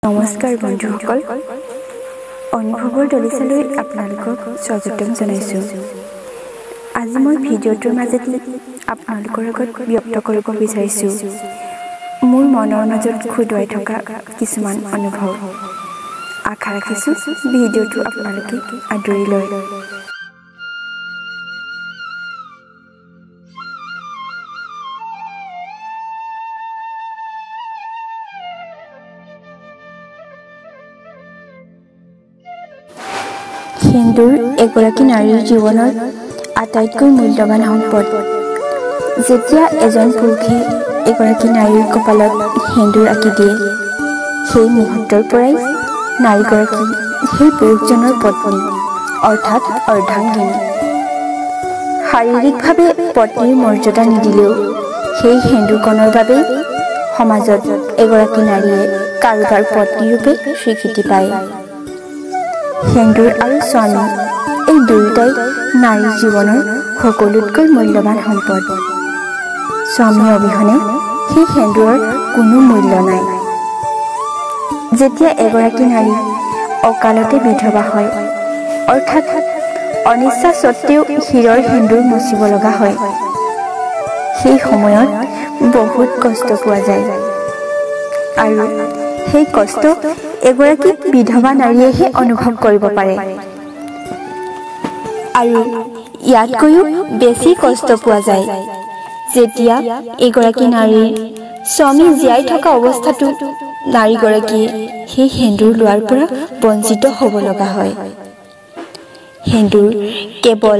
নমস্কাৰ বন্ধুসকল, অনুভৱৰ দলিচালৈ আপোনালোকক স্বাগতম জনাইছোঁ। আজি মই ভিডিঅ'টোৰ মাজেদি আপোনালোকৰ আগত ব্যক্ত কৰিব বিচাৰিছোঁ মোৰ মনৰ মাজত খুদুৱাই থকা কিছুমান অনুভৱ। আশা ৰাখিছোঁ ভিডিঅ'টো আপোনালোকে আদৰি লয়। সেন্দুৰ এগৰাকী নাৰীৰ জীৱনৰ আটাইতকৈ মূল্যৱান সম্পদ। যেতিয়া এজন পুৰুষে এগৰাকী নাৰীৰ কপালত সেন্দুৰ আঁকি দিয়ে, সেই মুহূৰ্তৰ পৰাই নাৰীগৰাকী সেই পুৰুষজনৰ পত্নী অৰ্থাৎ অৰ্ধাংগিনী। শাৰীৰিকভাৱে পত্নীৰ মৰ্যাদা নিদিলেও সেই সেন্দুৰকণৰ বাবেই সমাজত এগৰাকী নাৰীয়ে কাৰোবাৰ পত্নীৰূপে স্বীকৃতি পায়। সেন্দুৰ আৰু স্বামী এই দুয়োটাই নাৰীৰ জীৱনৰ সকলোতকৈ মূল্যৱান সম্পদ। স্বামী অবিহনে সেই সেন্দুৰৰ কোনো মূল্য নাই। যেতিয়া এগৰাকী নাৰী অকালতে বিধৱা হয়, অৰ্থাৎ অনিচ্ছা সত্ত্বেও শিৰৰ সেন্দুৰ মচিব লগা হয়, সেই সময়ত বহুত কষ্ট পোৱা যায়। আৰু সেই কষ্ট এগৰাকী বিধৱা নাৰীয়েহে অনুভৱ কৰিব পাৰে। আৰু ইয়াতকৈও বেছি কষ্ট পোৱা যায় যেতিয়া এগৰাকী নাৰীৰ স্বামী জীয়াই থকা অৱস্থাটো নাৰীগৰাকীয়ে সেই সেন্দুৰ লোৱাৰ পৰা বঞ্চিত হ'ব লগা হয়। সেন্দুৰ কেৱল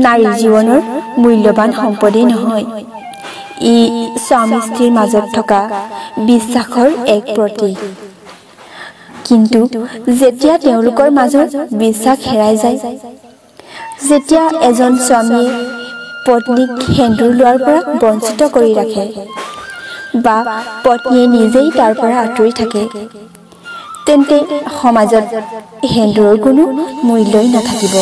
নাৰীৰ জীৱনৰ মূল্যৱান সম্পদেই নহয়, ই স্বামী স্ত্ৰীৰ মাজত থকা বিশ্বাসৰ এক প্ৰতীক। কিন্তু যেতিয়া তেওঁলোকৰ মাজৰ বিশ্বাস হেৰাই যায়, যেতিয়া এজন স্বামীয়ে পত্নীক সেন্দুৰ লোৱাৰ পৰা বঞ্চিত কৰি ৰাখে বা পত্নীয়ে নিজেই তাৰ পৰা আঁতৰি থাকে, তেন্তে সমাজত সেন্দুৰৰ কোনো মূল্যই নাথাকিব।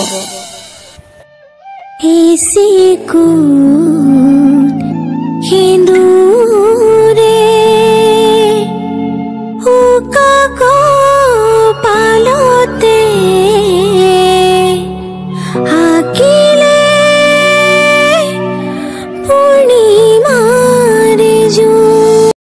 সেন্দুৰ